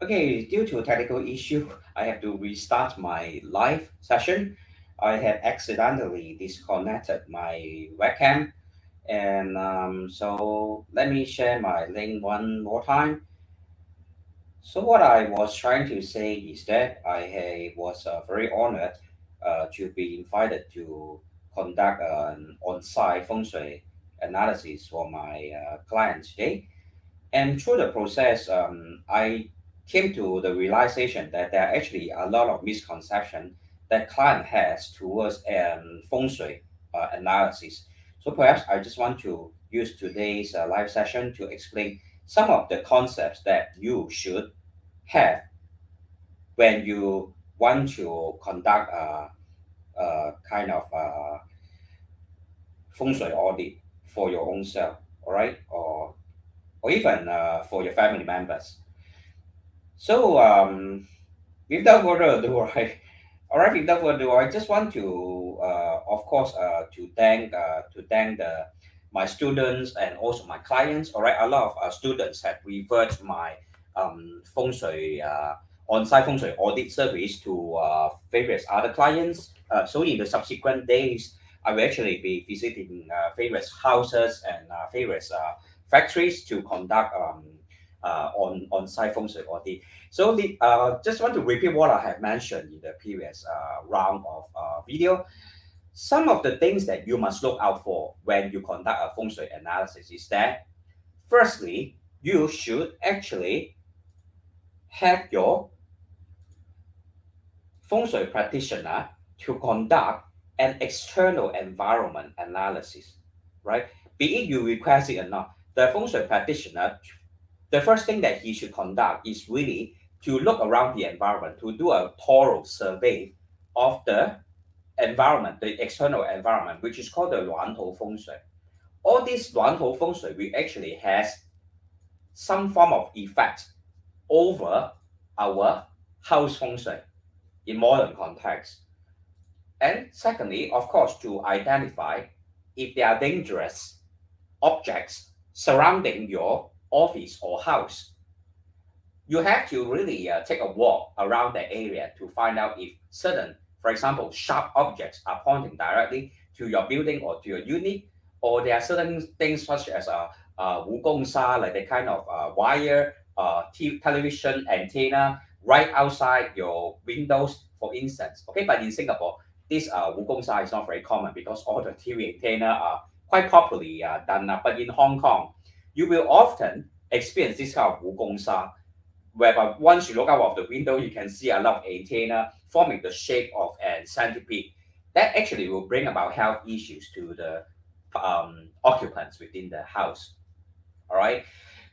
Okay, due to technical issue, I have to restart my live session. I have accidentally disconnected my webcam, and so let me share my link one more time. So what I was trying to say is that I was very honored to be invited to conduct an on-site feng shui analysis for my client today. And through the process, I came to the realization that there are actually a lot of misconception that client has towards feng shui analysis. So perhaps I just want to use today's live session to explain some of the concepts that you should have when you want to conduct a kind of feng shui audit for your own self, all right, or even for your family members. So, without further ado, right? All right, without further ado, I just want to, of course, to thank my students and also my clients. All right, a lot of students have referred my feng shui on-site feng shui audit service to various other clients. So in the subsequent days, I will actually be visiting various houses and various factories to conduct on-site feng shui audit. So just want to repeat what I have mentioned in the previous round of video. Some of the things that you must look out for when you conduct a feng shui analysis is that, firstly, you should actually have your feng shui practitioner to conduct an external environment analysis, right? Be it you request it or not, the feng shui practitioner, the first thing that he should conduct is really to look around the environment, to do a thorough survey of the environment, the external environment, which is called the 峦头 feng shui. All this 峦头 feng shui will actually has some form of effect over our house feng shui in modern context. And secondly, of course, to identify if there are dangerous objects surrounding your office or house. You have to really take a walk around the area to find out if certain, for example, sharp objects are pointing directly to your building or to your unit, or there are certain things such as wu gong sha, like the kind of wire television antenna right outside your windows, for instance. Okay, but in Singapore, this wu gong sha is not very common because all the TV antenna are quite popularly done. But in Hong Kong, you will often experience this kind of wu gong sha whereby once you look out of the window, you can see a lot of antenna forming the shape of a centipede. That actually will bring about health issues to the occupants within the house. All right.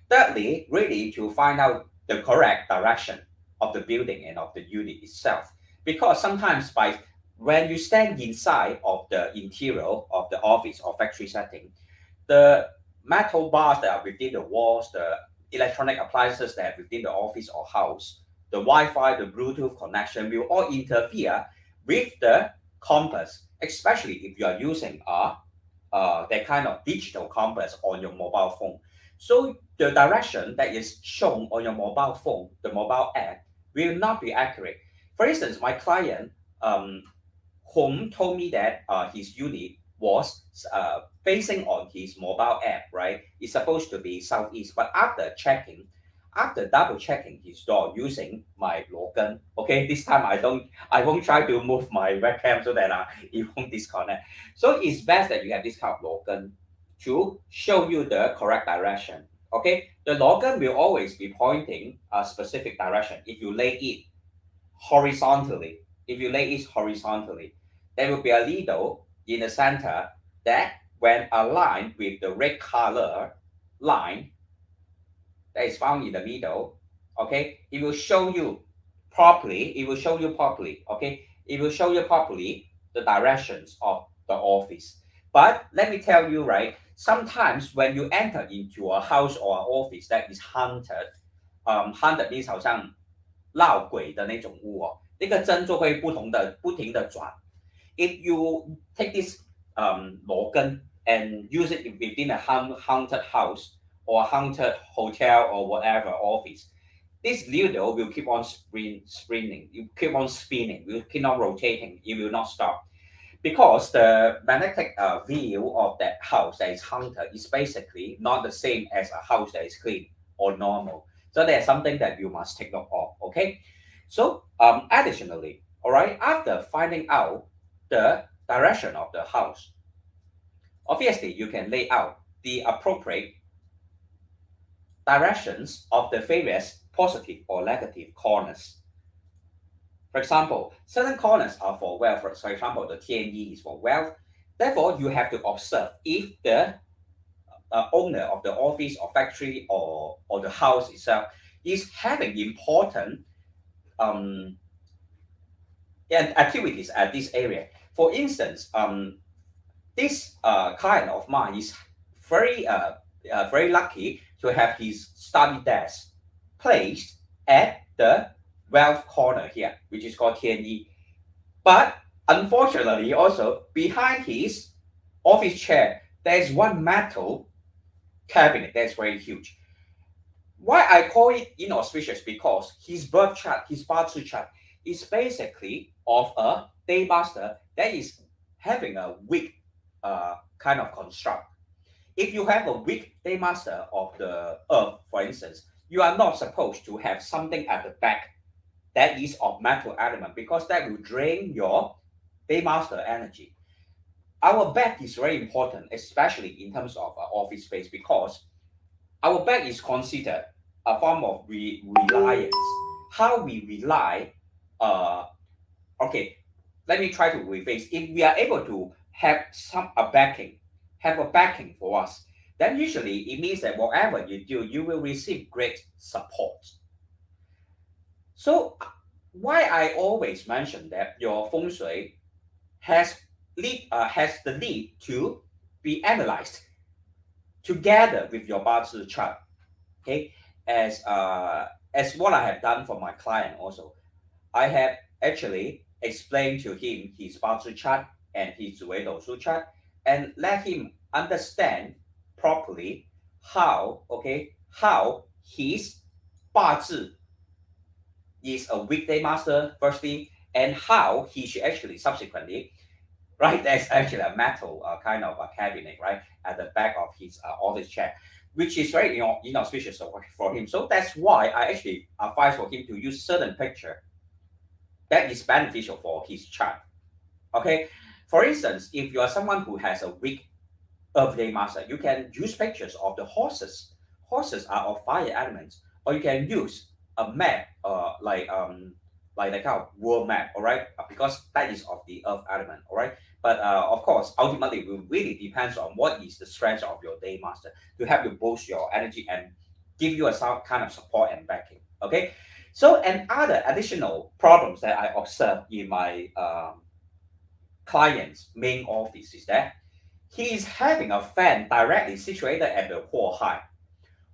Thirdly, really to find out the correct direction of the building and of the unit itself, because sometimes by when you stand inside of the interior of the office or factory setting, the metal bars that are within the walls, the electronic appliances that are within the office or house, the Wi-Fi, the Bluetooth connection will all interfere with the compass, especially if you are using that kind of digital compass on your mobile phone. So the direction that is shown on your mobile phone, the mobile app, will not be accurate. For instance, my client whom told me that his unit was facing on his mobile app, right? It's supposed to be southeast, but after double checking his door using my login, okay, this time I won't try to move my webcam so that it won't disconnect. So it's best that you have this kind of login to show you the correct direction. Okay, the login will always be pointing a specific direction. If you lay it horizontally, there will be a needle in the center that, when aligned with the red color line that is found in the middle, okay, it will show you properly. Okay, it will show you properly the directions of the office. But let me tell you, right? Sometimes when you enter into a house or an office that is haunted, haunted means 好像闹鬼的那种屋哦，那个针就会不停的转。If you take this login and use it within a haunted house or haunted hotel or whatever office, this needle will keep on spinning, you keep on spinning, will keep on rotating, it will not stop. Because the magnetic view of that house that is haunted is basically not the same as a house that is clean or normal. So there's something that you must take note of, okay? So additionally, all right, after finding out the direction of the house, obviously you can lay out the appropriate directions of the various positive or negative corners. For example, certain corners are for wealth. For example, the TNE is for wealth. Therefore, you have to observe if the owner of the office or factory or the house itself is having important um, activities at this area. For instance, this client of mine is very lucky to have his study desk placed at the wealth corner here, which is called TNE. But unfortunately, also behind his office chair, there's one metal cabinet that's very huge. Why I call it inauspicious? Because his birth chart, his Bazi chart, is basically of a day master that is having a weak kind of construct. If you have a weak day master of the earth, for instance, you are not supposed to have something at the back that is of metal element, because that will drain your day master energy. Our back is very important, especially in terms of office space, because our back is considered a form of reliance. How we rely, okay, let me try to rephrase. If we are able to have have a backing for us, then usually it means that whatever you do, you will receive great support. So why I always mention that your feng shui has the need to be analyzed together with your Bazi chart. Okay, as what I have done for my client also, I have actually explained to him his Bazi chart and his Zhueidou chart, and let him understand properly how his Bazi is a weekday master firstly, and how he should actually subsequently, right? There's actually a metal kind of a cabinet, right, at the back of his office chair, which is very inauspicious for him. So that's why I actually advise for him to use certain picture that is beneficial for his chart. Okay, for instance, if you are someone who has a weak Earth Day master, you can use pictures of the horses. Horses are of fire elements, or you can use a map, like the kind of world map, all right, because that is of the Earth element, all right. But of course, ultimately, it really depends on what is the strength of your day master to help you boost your energy and give you a some kind of support and backing. Okay, so and other additional problems that I observe in my client's main office is that he is having a fan directly situated at the Huohai.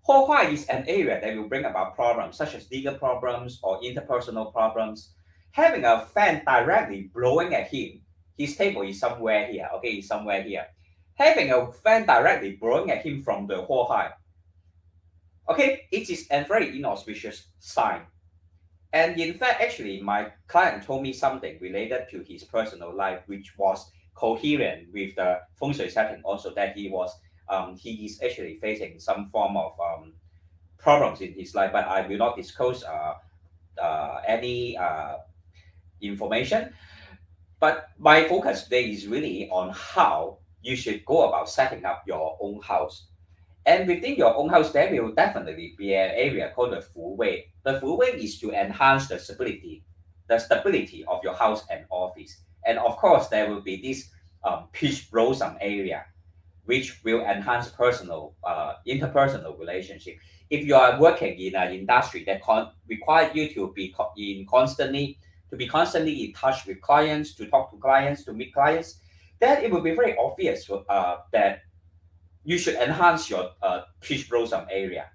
Huohai is an area that will bring about problems such as legal problems or interpersonal problems. Having a fan directly blowing at him, his table is somewhere here, okay, it's somewhere here. Having a fan directly blowing at him from the Huohai, okay, it is a very inauspicious sign. And in fact, actually, my client told me something related to his personal life, which was coherent with the feng shui setting. Also, that he is actually facing some form of problems in his life, but I will not disclose any information. But my focus today is really on how you should go about setting up your own house. And within your own house, there will definitely be an area called the Fu Wei. The Fu Wei is to enhance the stability of your house and office. And of course, there will be this peach blossom area, which will enhance interpersonal relationship. If you are working in an industry that require you to be constantly in touch with clients, to talk to clients, to meet clients, then it will be very obvious that you should enhance your peach blossom area,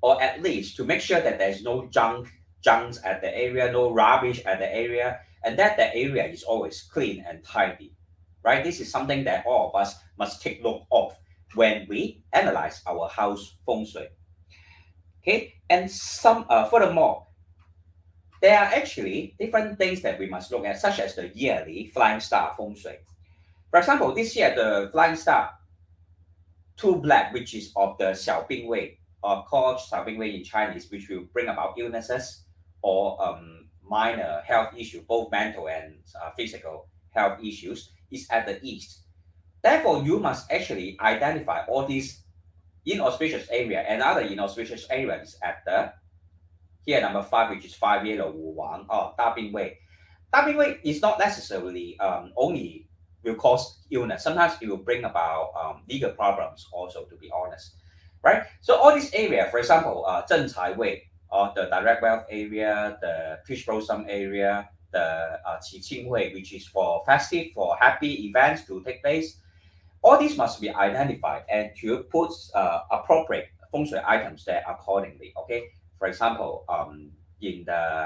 or at least to make sure that there's no junks at the area, no rubbish at the area, and that the area is always clean and tidy. Right? This is something that all of us must take note of when we analyze our house feng shui. Okay, and some furthermore, there are actually different things that we must look at, such as the yearly flying star feng shui. For example, this year the flying star two black, which is of the Xiaobing Wei, or called Xiaobing Wei in Chinese, which will bring about illnesses or minor health issue, both mental and physical health issues, is at the east. Therefore, you must actually identify all these inauspicious area. Another inauspicious area is at the here number 5, which is 5 yellow Wu Wang or Da Bing Wei. Da Bing Wei is not necessarily only will cause illness. Sometimes it will bring about legal problems also, to be honest, right? So all these area, for example, Zheng Cai Wei, or the direct wealth area, the peach blossom area, the Qi Qing Wei, which is for festive, for happy events to take place. All these must be identified and to put appropriate feng shui items there accordingly. Okay, for example, in the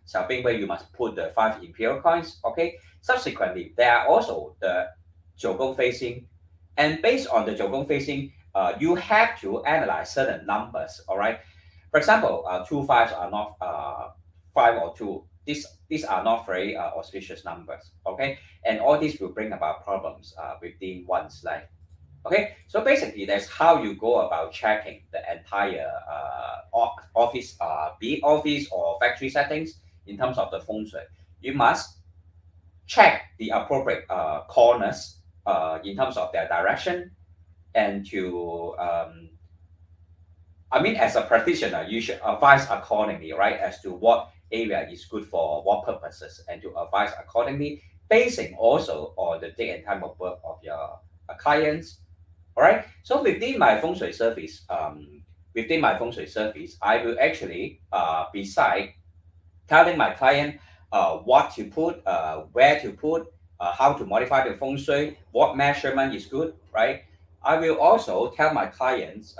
Xiaobing Wei, you must put the 5 imperial coins. Okay, subsequently there are also the Jiugong facing, and based on the Jiugong facing, you have to analyze certain numbers. All right, for example, 2 5s are not 5 or 2. These are not very auspicious numbers. Okay, and all this will bring about problems within one's life. Okay, so basically that's how you go about checking the entire office, be it office or factory settings in terms of the feng shui. You must check the appropriate corners in terms of their direction, and to I mean, as a practitioner, you should advise accordingly, right, as to what area is good for what purposes, and to advise accordingly, basing also on the date and time of birth of your clients. All right. So within my feng shui service, I will actually, beside telling my client what to put, where to put, how to modify the feng shui, what measurement is good, right? I will also tell my clients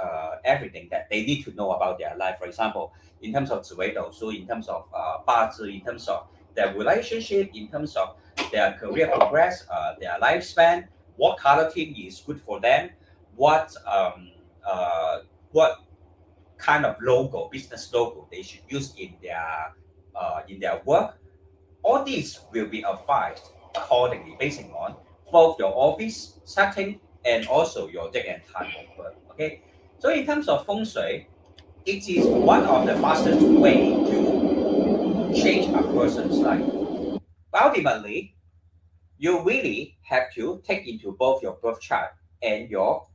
everything that they need to know about their life. For example, in terms of 紫微斗数, in terms of 八字, in terms of their relationship, in terms of their career progress, their lifespan, what color team is good for them, what what kind of logo, business logo they should use in their work. All these will be advised accordingly, based on both your office setting and also your date and time of birth. Okay, so in terms of feng shui, it is one of the fastest way to change a person's life. But ultimately, you really have to take into both your birth chart and your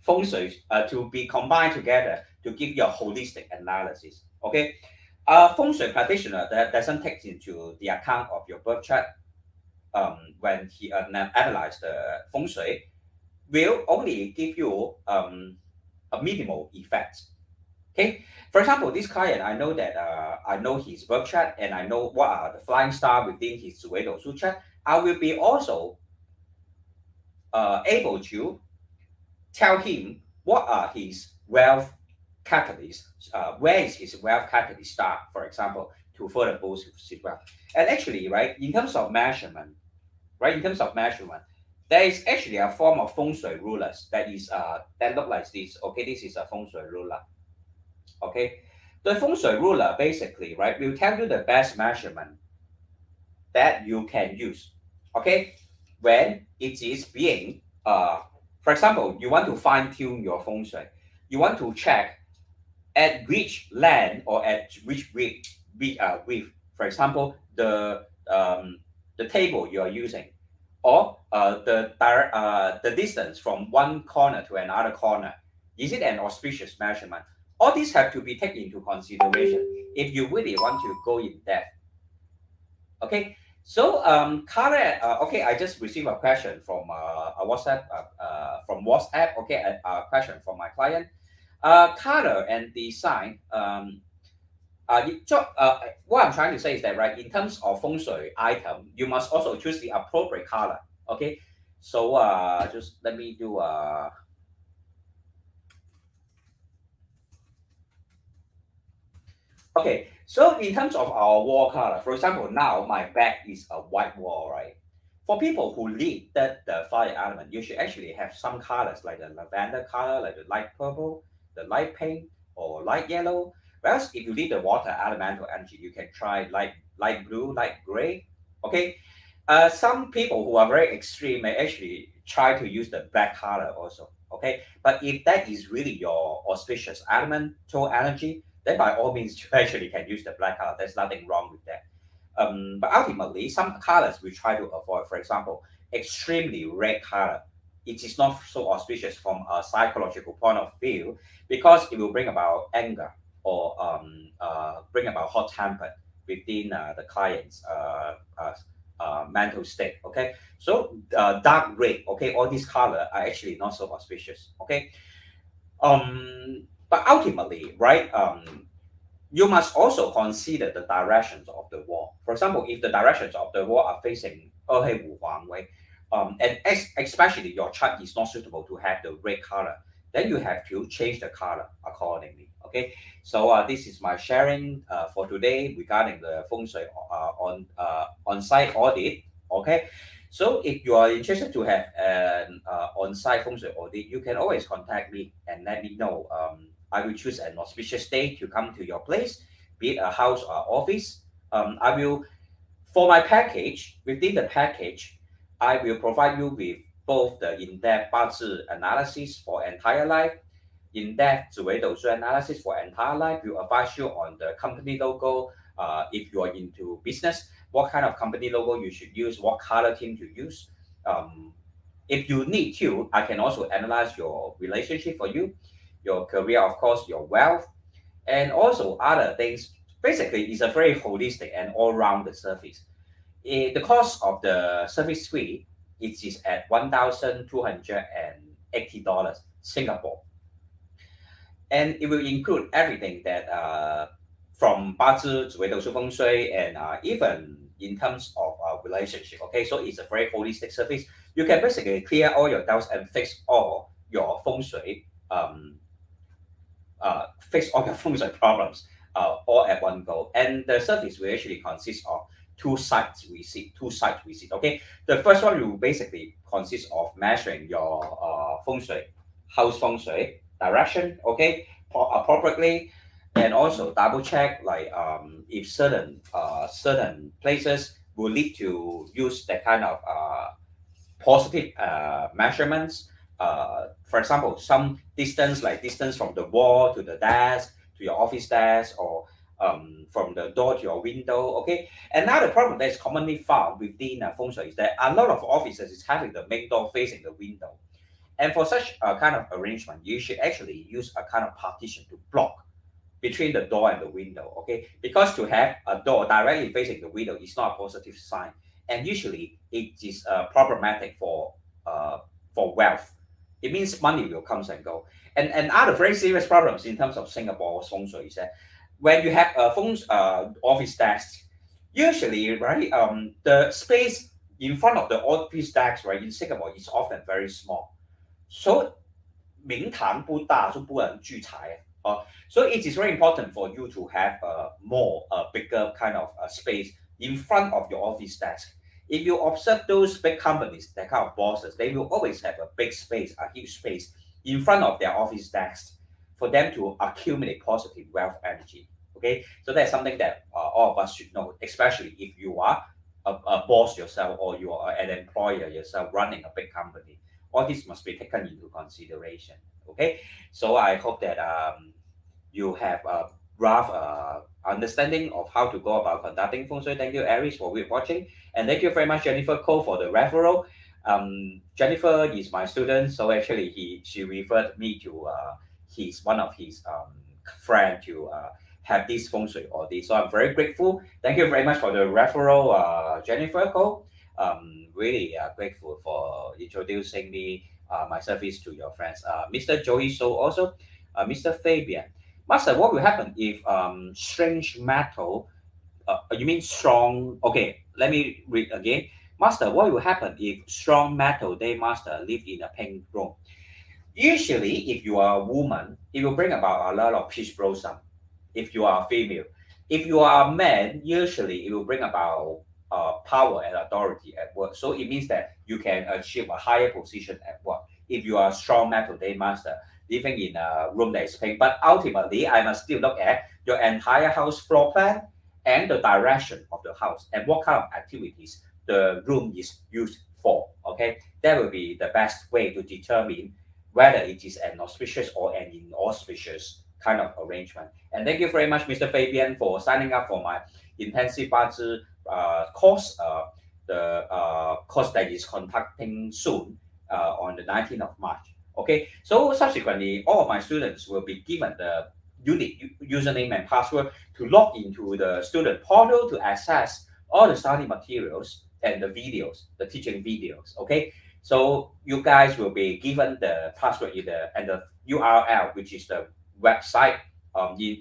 feng shui to be combined together to give you a holistic analysis. Okay, a feng shui practitioner that doesn't take into the account of your birth chart when he analyze the feng shui will only give you a minimal effect. Okay, for example, this client, I know that I know his birth chart and I know what are the flying star within his 紫微斗数 chart. I will be also able to tell him what are his wealth catalysts, where is his wealth catalyst start, for example, to further boost his wealth. And actually, right, in terms of measurement, there is actually a form of feng shui rulers that is that look like this. Okay, this is a feng shui ruler. Okay, the feng shui ruler basically, right, will tell you the best measurement that you can use. Okay, when it is being for example, you want to fine tune your feng shui, you want to check at which land or at which width, for example, the table you are using, or the distance from one corner to another corner. Is it an auspicious measurement? All these have to be taken into consideration if you really want to go in depth. Okay, so color. Okay, I just received a question from a WhatsApp Okay, a question from my client. Color and design. What I'm trying to say is that, right, in terms of feng shui item, you must also choose the appropriate color. Okay, so just let me do okay, so in terms of our wall color, for example, now my back is a white wall, right? For people who lead the fire element, you should actually have some colors like the lavender color, like the light purple, the light pink, or light yellow. Whereas if you need the water elemental energy, you can try light blue, light gray. Okay. Some people who are very extreme may actually try to use the black color also. Okay. But if that is really your auspicious elemental energy, then by all means you actually can use the black color. There's nothing wrong with that. But ultimately, some colors we try to avoid. For example, extremely red color. It is not so auspicious from a psychological point of view because it will bring about anger or bring about hot temper within the client's mental state. Okay, so dark red. Okay, all these color are actually not so auspicious. Okay, but ultimately, right? You must also consider the directions of the wall. For example, if the directions of the wall are facing 二黑五黄way, and especially your chart is not suitable to have the red color, then you have to change the color accordingly. Okay, so this is my sharing for today regarding the Feng Shui on-site audit. Okay, so if you are interested to have an on-site Feng Shui audit, you can always contact me and let me know. I will choose an auspicious day to come to your place, be it a house or office. I will, for my package, within the package, I will provide you with both the in-depth 八字 analysis for entire life, in-depth 紫微斗数 analysis for entire life. Will advise you on the company logo. If you are into business, what kind of company logo you should use, what color theme to use. If you need to, I can also analyze your relationship for you, your career, of course, your wealth, and also other things. Basically, it's a very holistic and all-round service. The cost of the service fee it is at $1,280 Singapore, and it will include everything that from 八字, 紫微斗数 Feng Shui, and even in terms of relationship. Okay, so it's a very holistic service. You can basically clear all your doubts and fix all your Feng Shui fix all your Feng Shui problems all at one go. And the service will actually consist of two sites visit. Okay, the first one will basically consist of measuring your Feng Shui, house Feng Shui direction. Okay, appropriately, and also double check like if certain places will need to use that kind of positive measurements. For example, some distance, like distance from the wall to the desk, to your office desk, or from the door to your window. Okay. Another problem that is commonly found within Feng Shui is that a lot of offices is having the main door facing the window. And for such a kind of arrangement, you should actually use a kind of partition to block between the door and the window. Okay. Because to have a door directly facing the window is not a positive sign. And usually it is problematic for wealth. It means money will come and go. And other very serious problems in terms of Singapore's Feng Shui is that when you have a office desk, usually, right, the space in front of the office desk, right, in Singapore is often very small. So 名堂不大就不能聚财. So it is very important for you to have a bigger kind of space in front of your office desk. If you observe those big companies, that kind of bosses, they will always have a big space, a huge space in front of their office desks for them to accumulate positive wealth energy. Okay, so that's something that all of us should know, especially if you are a boss yourself or you are an employer yourself running a big company. All this must be taken into consideration. Okay, so I hope that you have a rough understanding of how to go about conducting Feng Shui. Thank you, Aries, for watching. And thank you very much, Jennifer Cole, for the referral. Jennifer is my student, so actually she referred me to one of his friend to have this Feng Shui audit. So I'm very grateful. Thank you very much for the referral, Jennifer Cole. Really grateful for introducing me my service to your friends. Mr. Joey So also, Mr. Fabian. Master, what will happen if strange metal, you mean strong, okay, let me read again. Master, what will happen if strong metal day master live in a pink room? Usually, if you are a woman, it will bring about a lot of peace blossom. If you are a female, if you are a man, usually it will bring about power and authority at work. So it means that you can achieve a higher position at work if you are a strong metal day master. living in a room that is pink. But ultimately, I must still look at your entire house floor plan and the direction of the house and what kind of activities the room is used for. Okay, that will be the best way to determine whether it is an auspicious or an inauspicious kind of arrangement. And thank you very much, Mr. Fabian, for signing up for my intensive Bazi course. The course that is conducting soon on the 19th of March. Okay, so subsequently, all of my students will be given the unique username and password to log into the student portal to access all the study materials and the videos, the teaching videos. Okay, so you guys will be given the password in the and the URL, which is the website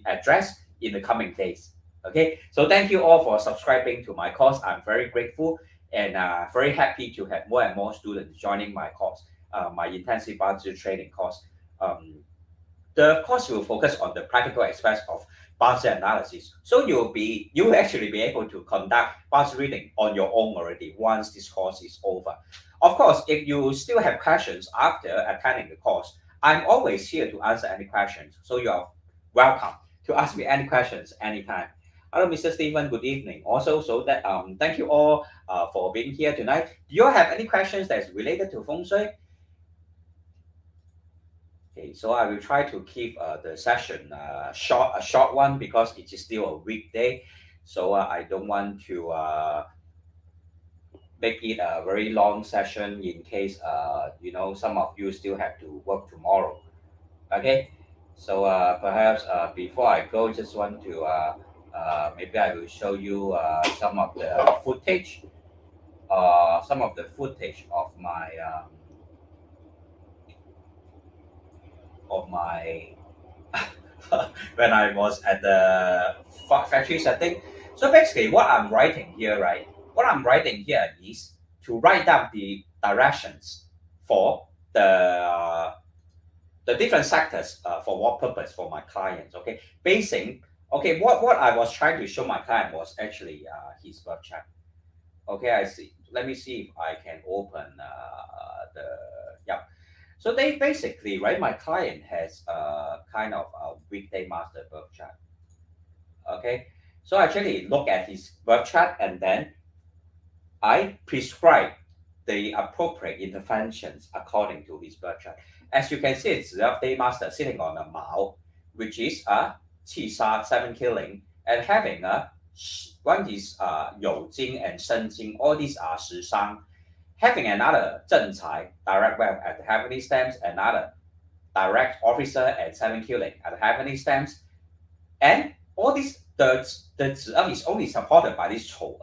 address in the coming days. Okay, so thank you all for subscribing to my course. I'm very grateful and very happy to have more and more students joining my course, my intensive budget training course. The course will focus on the practical aspects of budget analysis. So you will actually be able to conduct budget reading on your own already once this course is over. Of course, if you still have questions after attending the course, I'm always here to answer any questions. So you are welcome to ask me any questions anytime. Hello, Mr. Stephen. Good evening. Also, so that thank you all for being here tonight. Do you have any questions that's related to Feng Shui? Okay, so I will try to keep the session a short one because it is still a weekday. So I don't want to make it a very long session in case some of you still have to work tomorrow. Okay, so perhaps before I go, just want to maybe I will show you some of the footage, of my when I was at the factory setting. So basically, what I'm writing here, right? What I'm writing here is to write down the directions for the different sectors for what purpose for my clients. Okay, basing. Okay, what I was trying to show my client was actually his birth chart. Okay, I see. Let me see if I can open the yeah. So they basically, right, my client has a kind of a weekday master birth chart. Okay, so actually look at his birth chart and then I prescribe the appropriate interventions according to his birth chart. As you can see, it's the day master sitting on a Mao, which is a Qi Sha 7 killing, and having a one is You Jing and Shen Jing, all these are Shi Shang. Having another Zhen Cai, direct wealth at the heavenly stamps, another direct officer and 7 killing at the heavenly stamps, and all these the Zi is only supported by this Chou.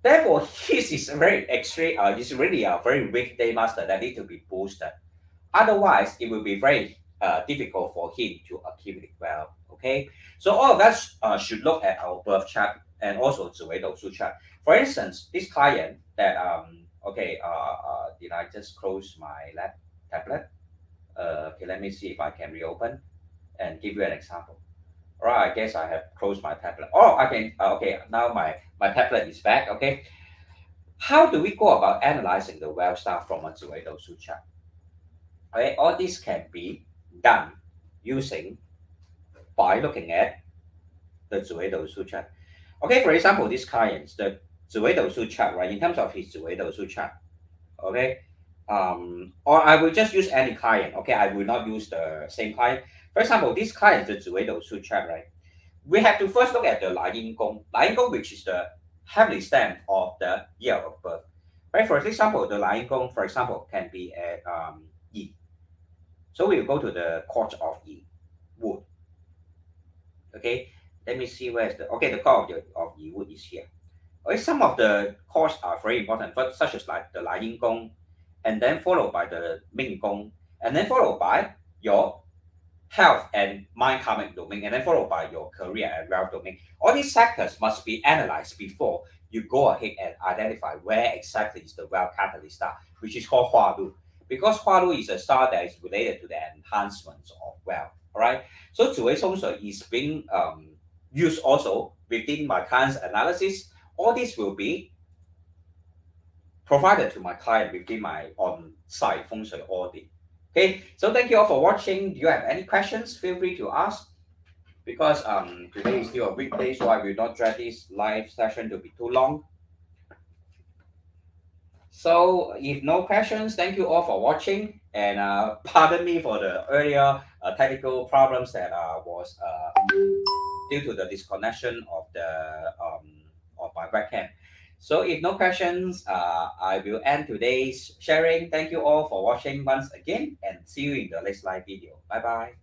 Therefore, his is very extreme. Is really a very weak day master that need to be boosted. Otherwise, it will be very difficult for him to accumulate wealth. Okay, so all of us should look at our birth chart and also Ziwei Dousu chart. For instance, this client that did I just close my tablet? Okay, let me see if I can reopen and give you an example. All right, I guess I have closed my tablet. Oh, I can. Okay, now my tablet is back. Okay, how do we go about analyzing the wealth star from a Ziwei Dousu chart? Okay, all this can be done using by looking at the Ziwei Dousu chart. Okay, for example, this client, the Ziwei Dousu chart, right? In terms of his Ziwei Dousu chart, okay, or I will just use any client. Okay, I will not use the same client. For example, this client is the Ziwei Dousu chart, right? We have to first look at the Lai Yin Gong. Lai Yin Gong, which is the heavenly stamp of the year of birth. Right? For example, the Lai Yin Gong, for example, can be at Yi. So we will go to the court of Yi, wood. Okay, let me see where's the the court of Yi wood is here. Okay, some of the courts are very important, but such as like the Lai Yin Gong, and then followed by the Ming Gong, and then followed by your health and mind karmic domain, and then followed by your career and wealth domain. All these sectors must be analyzed before you go ahead and identify where exactly is the wealth catalyst star, which is called Hua Lu. Because Hua Lu is a star that is related to the enhancements of wealth. All right. So Ziwei Feng Shui is being used also within my client's analysis. All this will be provided to my client within my on-site Feng Shui audit. Okay, so thank you all for watching. Do you have any questions? Feel free to ask. Because today is still a weekday, so I will not drag this live session to be too long. So if no questions, thank you all for watching, and pardon me for the earlier technical problems that was due to the disconnection of my webcam. So if no questions, I will end today's sharing. Thank you all for watching once again, and see you in the next live video. Bye bye.